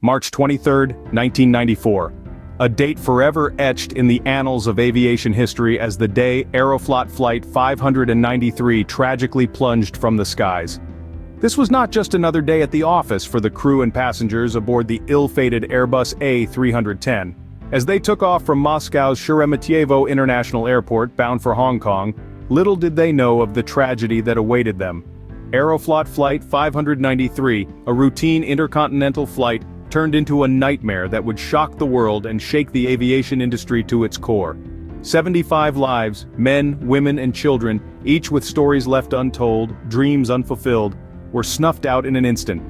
March 23, 1994. A date forever etched in the annals of aviation history as the day Aeroflot Flight 593 tragically plunged from the skies. This was not just another day at the office for the crew and passengers aboard the ill-fated Airbus A310. As they took off from Moscow's Sheremetyevo International Airport bound for Hong Kong, little did they know of the tragedy that awaited them. Aeroflot Flight 593, a routine intercontinental flight, turned into a nightmare that would shock the world and shake the aviation industry to its core. 75 lives, men, women, and children, each with stories left untold, dreams unfulfilled, were snuffed out in an instant.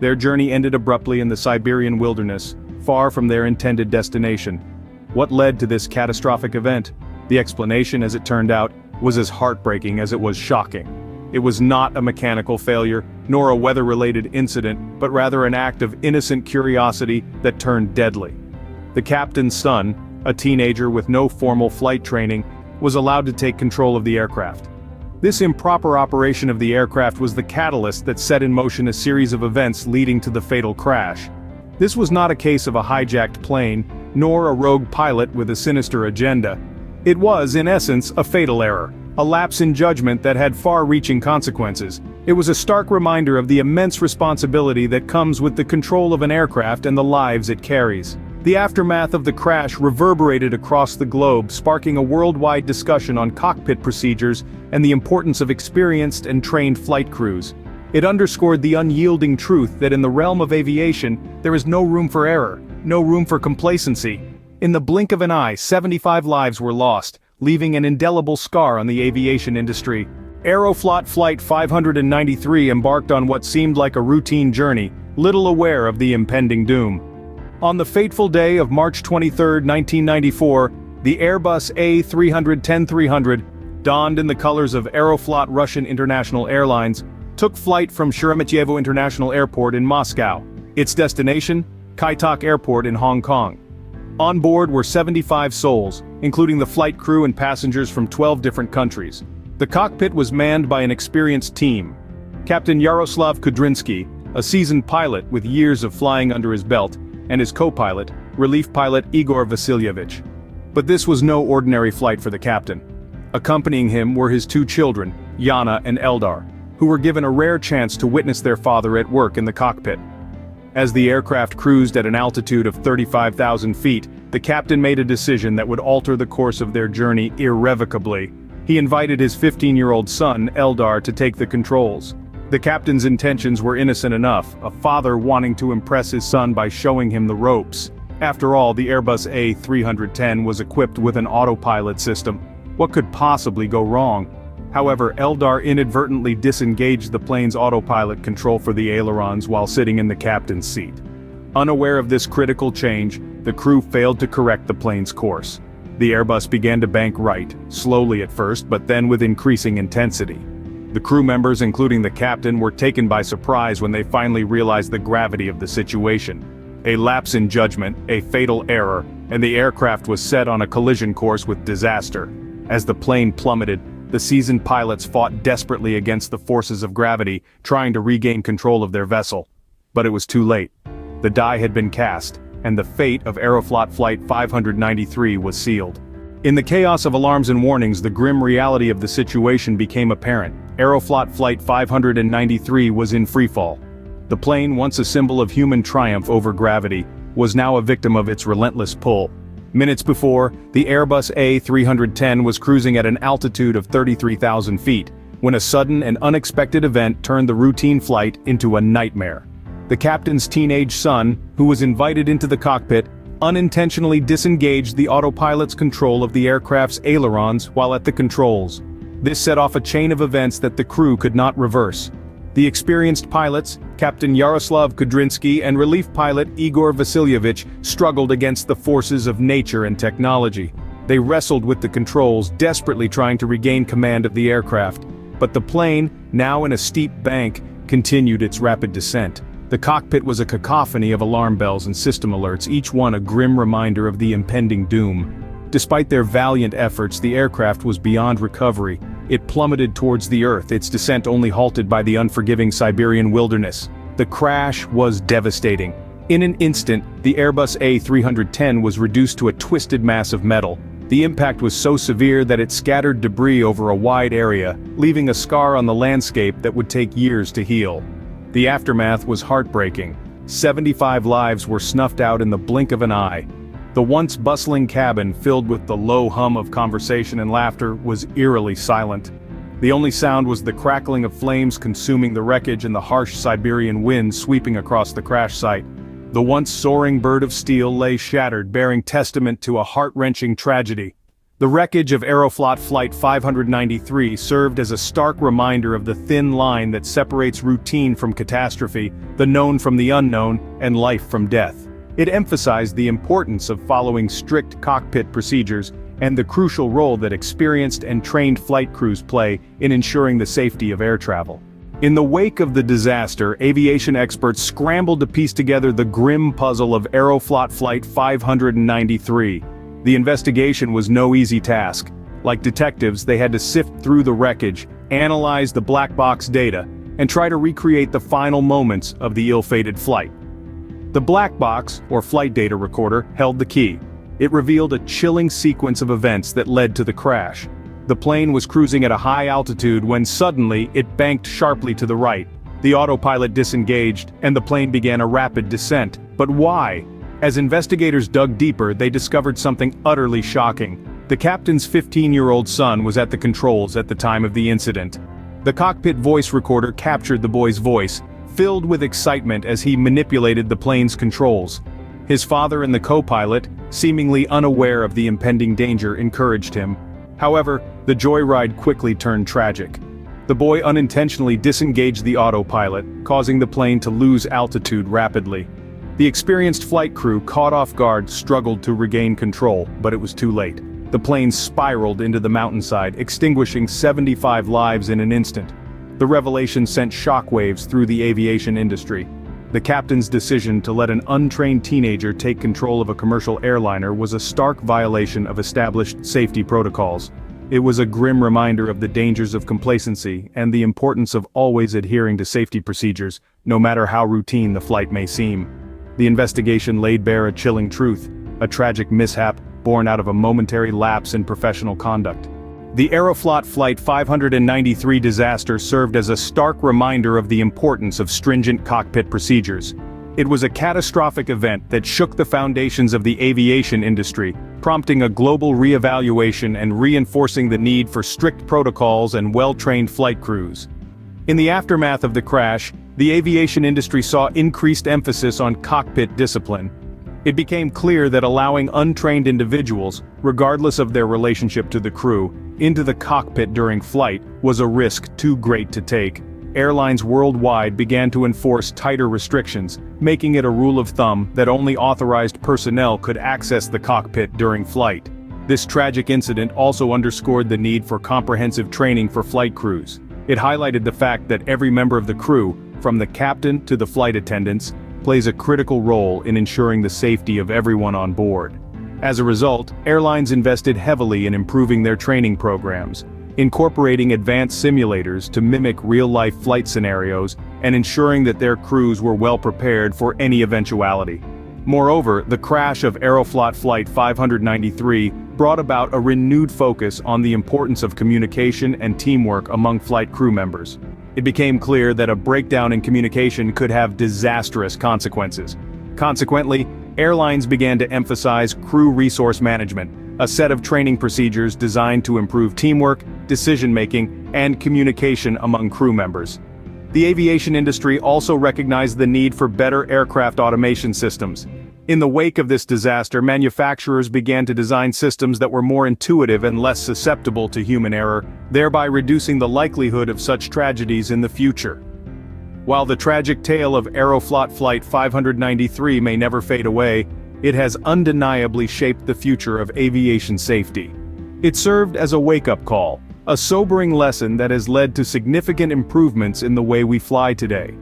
Their journey ended abruptly in the Siberian wilderness, far from their intended destination. What led to this catastrophic event? The explanation, as it turned out, was as heartbreaking as it was shocking. It was not a mechanical failure, nor a weather-related incident, but rather an act of innocent curiosity that turned deadly. The captain's son, a teenager with no formal flight training, was allowed to take control of the aircraft. This improper operation of the aircraft was the catalyst that set in motion a series of events leading to the fatal crash. This was not a case of a hijacked plane, nor a rogue pilot with a sinister agenda. It was, in essence, a fatal error, a lapse in judgment that had far-reaching consequences. It was a stark reminder of the immense responsibility that comes with the control of an aircraft and the lives it carries. The aftermath of the crash reverberated across the globe, sparking a worldwide discussion on cockpit procedures and the importance of experienced and trained flight crews. It underscored the unyielding truth that in the realm of aviation, there is no room for error, no room for complacency. In the blink of an eye, 75 lives were lost, leaving an indelible scar on the aviation industry. Aeroflot Flight 593 embarked on what seemed like a routine journey, little aware of the impending doom. On the fateful day of March 23, 1994, the Airbus A310-300, donned in the colors of Aeroflot Russian International Airlines, took flight from Sheremetyevo International Airport in Moscow. Its destination, Kai-Tak Airport in Hong Kong. On board were 75 souls, including the flight crew and passengers from 12 different countries. The cockpit was manned by an experienced team. Captain Yaroslav Kudrinsky, a seasoned pilot with years of flying under his belt, and his co-pilot, relief pilot Igor Vasilyevich. But this was no ordinary flight for the captain. Accompanying him were his two children, Yana and Eldar, who were given a rare chance to witness their father at work in the cockpit. As the aircraft cruised at an altitude of 35,000 feet, the captain made a decision that would alter the course of their journey irrevocably. He invited his 15-year-old son, Eldar, to take the controls. The captain's intentions were innocent enough, a father wanting to impress his son by showing him the ropes. After all, the Airbus A310 was equipped with an autopilot system. What could possibly go wrong? However, Eldar inadvertently disengaged the plane's autopilot control for the ailerons while sitting in the captain's seat. Unaware of this critical change, the crew failed to correct the plane's course. The Airbus began to bank right, slowly at first, but then with increasing intensity. The crew members, including the captain, were taken by surprise when they finally realized the gravity of the situation. A lapse in judgment, a fatal error, and the aircraft was set on a collision course with disaster. As the plane plummeted, the seasoned pilots fought desperately against the forces of gravity, trying to regain control of their vessel. But it was too late. The die had been cast, and the fate of Aeroflot Flight 593 was sealed. In the chaos of alarms and warnings, the grim reality of the situation became apparent. Aeroflot Flight 593 was in freefall. The plane, once a symbol of human triumph over gravity, was now a victim of its relentless pull. Minutes before, the Airbus A310 was cruising at an altitude of 33,000 feet, when a sudden and unexpected event turned the routine flight into a nightmare. The captain's teenage son, who was invited into the cockpit, unintentionally disengaged the autopilot's control of the aircraft's ailerons while at the controls. This set off a chain of events that the crew could not reverse. The experienced pilots, Captain Yaroslav Kudrinsky and relief pilot Igor Vasilyevich, struggled against the forces of nature and technology. They wrestled with the controls, desperately trying to regain command of the aircraft. But the plane, now in a steep bank, continued its rapid descent. The cockpit was a cacophony of alarm bells and system alerts, each one a grim reminder of the impending doom. Despite their valiant efforts, the aircraft was beyond recovery. It plummeted towards the earth, its descent only halted by the unforgiving Siberian wilderness. The crash was devastating. In an instant, the Airbus A310 was reduced to a twisted mass of metal. The impact was so severe that it scattered debris over a wide area, leaving a scar on the landscape that would take years to heal. The aftermath was heartbreaking. 75 lives were snuffed out in the blink of an eye. The once bustling cabin, filled with the low hum of conversation and laughter, was eerily silent. The only sound was the crackling of flames consuming the wreckage and the harsh Siberian wind sweeping across the crash site. The once soaring bird of steel lay shattered, bearing testament to a heart-wrenching tragedy. The wreckage of Aeroflot Flight 593 served as a stark reminder of the thin line that separates routine from catastrophe, the known from the unknown, and life from death. It emphasized the importance of following strict cockpit procedures and the crucial role that experienced and trained flight crews play in ensuring the safety of air travel. In the wake of the disaster, aviation experts scrambled to piece together the grim puzzle of Aeroflot Flight 593. The investigation was no easy task. Like detectives, they had to sift through the wreckage, analyze the black box data, and try to recreate the final moments of the ill-fated flight. The black box, or flight data recorder, held the key. It revealed a chilling sequence of events that led to the crash. The plane was cruising at a high altitude when suddenly it banked sharply to the right. The autopilot disengaged, and the plane began a rapid descent. But why? As investigators dug deeper, they discovered something utterly shocking. The captain's 15-year-old son was at the controls at the time of the incident. The cockpit voice recorder captured the boy's voice, filled with excitement as he manipulated the plane's controls. His father and the co-pilot, seemingly unaware of the impending danger, encouraged him. However, the joyride quickly turned tragic. The boy unintentionally disengaged the autopilot, causing the plane to lose altitude rapidly. The experienced flight crew, caught off guard, struggled to regain control, but it was too late. The plane spiraled into the mountainside, extinguishing 75 lives in an instant. The revelation sent shockwaves through the aviation industry. The captain's decision to let an untrained teenager take control of a commercial airliner was a stark violation of established safety protocols. It was a grim reminder of the dangers of complacency and the importance of always adhering to safety procedures, no matter how routine the flight may seem. The investigation laid bare a chilling truth, a tragic mishap born out of a momentary lapse in professional conduct. The Aeroflot Flight 593 disaster served as a stark reminder of the importance of stringent cockpit procedures. It was a catastrophic event that shook the foundations of the aviation industry, prompting a global reevaluation and reinforcing the need for strict protocols and well-trained flight crews. In the aftermath of the crash, the aviation industry saw increased emphasis on cockpit discipline. It became clear that allowing untrained individuals, regardless of their relationship to the crew, into the cockpit during flight was a risk too great to take. Airlines worldwide began to enforce tighter restrictions, making it a rule of thumb that only authorized personnel could access the cockpit during flight. This tragic incident also underscored the need for comprehensive training for flight crews. It highlighted the fact that every member of the crew, from the captain to the flight attendants, plays a critical role in ensuring the safety of everyone on board. As a result, airlines invested heavily in improving their training programs, incorporating advanced simulators to mimic real-life flight scenarios and ensuring that their crews were well prepared for any eventuality. Moreover, the crash of Aeroflot Flight 593 brought about a renewed focus on the importance of communication and teamwork among flight crew members. It became clear that a breakdown in communication could have disastrous consequences. Consequently, airlines began to emphasize crew resource management, a set of training procedures designed to improve teamwork, decision-making, and communication among crew members. The aviation industry also recognized the need for better aircraft automation systems. In the wake of this disaster, manufacturers began to design systems that were more intuitive and less susceptible to human error, thereby reducing the likelihood of such tragedies in the future. While the tragic tale of Aeroflot Flight 593 may never fade away, it has undeniably shaped the future of aviation safety. It served as a wake-up call, a sobering lesson that has led to significant improvements in the way we fly today.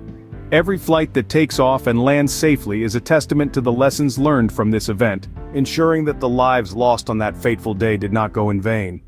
Every flight that takes off and lands safely is a testament to the lessons learned from this event, ensuring that the lives lost on that fateful day did not go in vain.